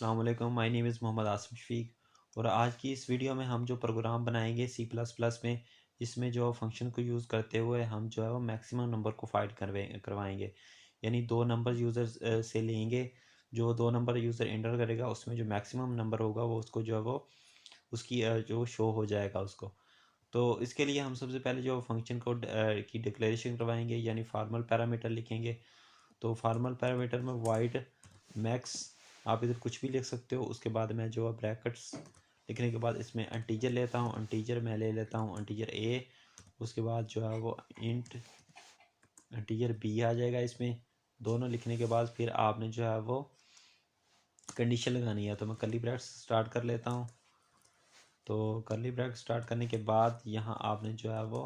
अस्सलाम वालेकुम, my name is Mohammed Asim Shafiq. और आज की इस वीडियो में हम जो प्रोग्राम बनाएंगे सी प्लस प्लस में, इसमें जो फंक्शन को यूज़ करते हुए हम जो है वो मैक्सिमम नंबर को फाइंड करवाएंगे। यानी दो नंबर यूज़र से लेंगे, जो दो नंबर यूज़र एंटर करेगा उसमें जो मैक्सिमम नंबर होगा वो उसको जो है वो उसकी जो शो हो जाएगा उसको। तो इसके लिए हम सबसे पहले जो फंक्शन कोड की डिक्लेरेशन करवाएंगे, यानी फार्मल पैरामीटर लिखेंगे। तो फार्मल पैरामीटर में वाइड मैक्स, आप इधर कुछ भी लिख सकते हो। उसके बाद मैं जो ब्रैकेट्स लिखने के बाद इसमें इंटीजर लेता हूँ, इंटीजर मैं ले लेता हूँ इंटीजर ए। उसके बाद जो है वो इंट इंटीजर बी आ जाएगा इसमें। दोनों लिखने के बाद फिर आपने जो है वो कंडीशन लगानी है। तो मैं कर्ली ब्रैकेट स्टार्ट कर लेता हूँ। तो कर्ली ब्रैकेट स्टार्ट करने के बाद यहाँ आपने जो है वो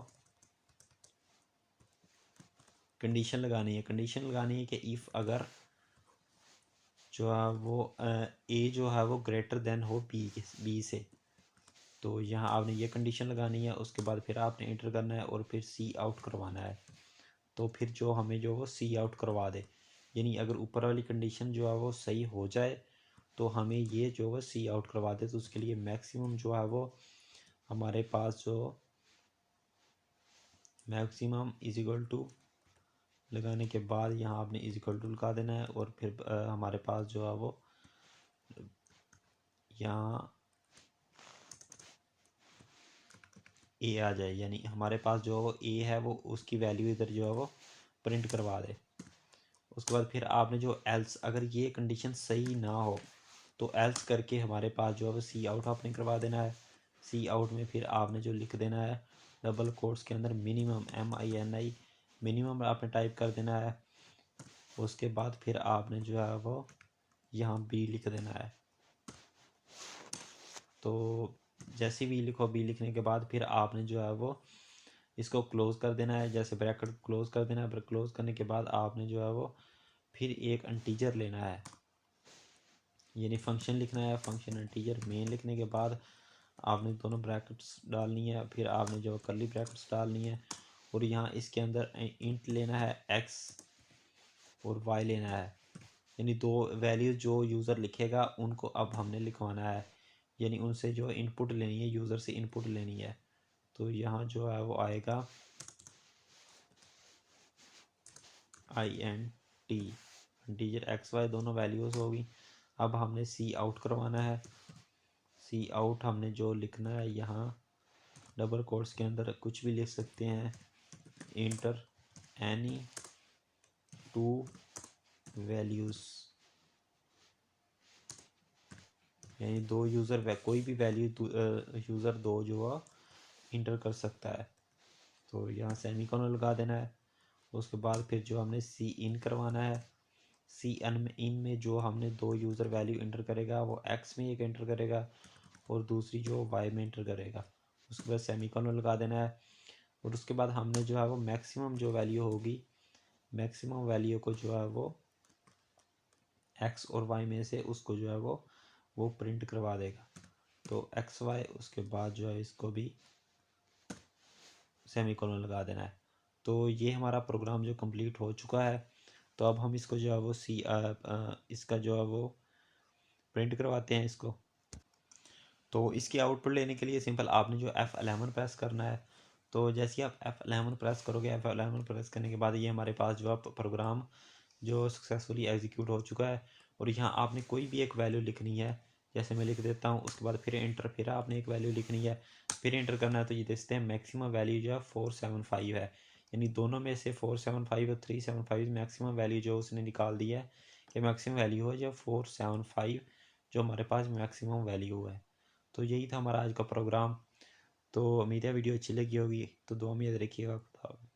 कंडीशन लगानी है। कंडीशन लगानी है कि इफ़ अगर जो है वो ए जो है वो ग्रेटर देन हो बी से, तो यहाँ आपने ये कंडीशन लगानी है। उसके बाद फिर आपने इंटर करना है और फिर सी आउट करवाना है। तो फिर जो हमें जो वो सी आउट करवा दे, यानी अगर ऊपर वाली कंडीशन जो है वो सही हो जाए तो हमें ये जो वो सी आउट करवा दे। तो उसके लिए मैक्सिमम जो है वो हमारे पास जो मैक्सिमम इज इक्वल टू लगाने के बाद यहाँ आपने इज इक्वल टू लगा देना है। और फिर हमारे पास जो है वो यहाँ ए आ जाए, यानी हमारे पास जो ए है वो उसकी वैल्यू इधर जो है वो प्रिंट करवा दे। उसके बाद फिर आपने जो एल्स, अगर ये कंडीशन सही ना हो तो एल्स करके हमारे पास जो है वो सी आउट आपने करवा देना है। सी आउट में फिर आपने जो लिख देना है डबल कोट्स के अंदर मिनिमम MINI, मिनिमम आपने टाइप कर देना है। उसके बाद फिर आपने जो है वो यहाँ बी लिख देना है। तो जैसे बी लिखो, बी लिखने के बाद फिर आपने जो है वो इसको क्लोज़ कर देना है। जैसे ब्रैकेट क्लोज़ कर देना है। क्लोज़ करने के बाद आपने जो है वो फिर एक इंटीजर लेना है, यानी फंक्शन लिखना है। फंक्शन इंटीजर मेन लिखने के बाद आपने दोनों ब्रैकेट्स डालनी है। फिर आपने जो कर्ली ब्रैकेट्स डालनी है और यहाँ इसके अंदर इंट लेना है x और y लेना है। यानी दो वैल्यू जो यूज़र लिखेगा उनको अब हमने लिखवाना है, यानी उनसे जो इनपुट लेनी है, यूज़र से इनपुट लेनी है। तो यहाँ जो है वो आएगा INT, इंटीजर XY दोनों वैल्यूज़ होगी। अब हमने सी आउट करवाना है। सी आउट हमने जो लिखना है यहाँ डबल कोट्स के अंदर कुछ भी लिख सकते हैं, इंटर एनी टू वैल्यूज़, यानी दो यूज़र कोई भी वैल्यू यूज़र दो जो है इंटर कर सकता है। तो यहाँ सेमीकोलन लगा देना है। उसके बाद फिर जो हमने सी इन करवाना है। सी इन में जो हमने दो यूज़र वैल्यू इंटर करेगा वो एक्स में एक इंटर करेगा और दूसरी जो वाई में इंटर करेगा। उसके बाद सेमीकोलन लगा देना है। और उसके बाद हमने जो है वो मैक्सिमम जो वैल्यू होगी, मैक्सिमम वैल्यू को जो है वो एक्स और वाई में से उसको जो है वो प्रिंट करवा देगा। तो एक्स वाई, उसके बाद जो है इसको भी सेमीकोलन लगा देना है। तो ये हमारा प्रोग्राम जो कंप्लीट हो चुका है। तो अब हम इसको जो है वो इसका जो है वो प्रिंट करवाते हैं इसको। तो इसकी आउटपुट लेने के लिए सिंपल आपने जो F11 प्रेस करना है। तो जैसे ही आप F11 प्रेस करोगे, F11 प्रेस करने के बाद ये हमारे पास जो है प्रोग्राम जो सक्सेसफुली एग्जीक्यूट हो चुका है। और यहाँ आपने कोई भी एक वैल्यू लिखनी है, जैसे मैं लिख देता हूँ। उसके बाद फिर इंटर, फिर आपने एक वैल्यू लिखनी है, फिर इंटर करना है। तो ये देखते हैं मैक्सिमम वैल्यू जो है 475 है, यानी दोनों में से 475 और 375 मैक्सिमम वैल्यू जो उसने निकाल दी है कि मैक्सिमम वैल्यू है जो 475, जो हमारे पास मैक्सिमम वैल्यू है। तो यही था हमारा आज का प्रोग्राम। तो उम्मीद है वीडियो अच्छी लगी होगी। तो दुआ में याद रखिएगा। खुदा हाफिज़।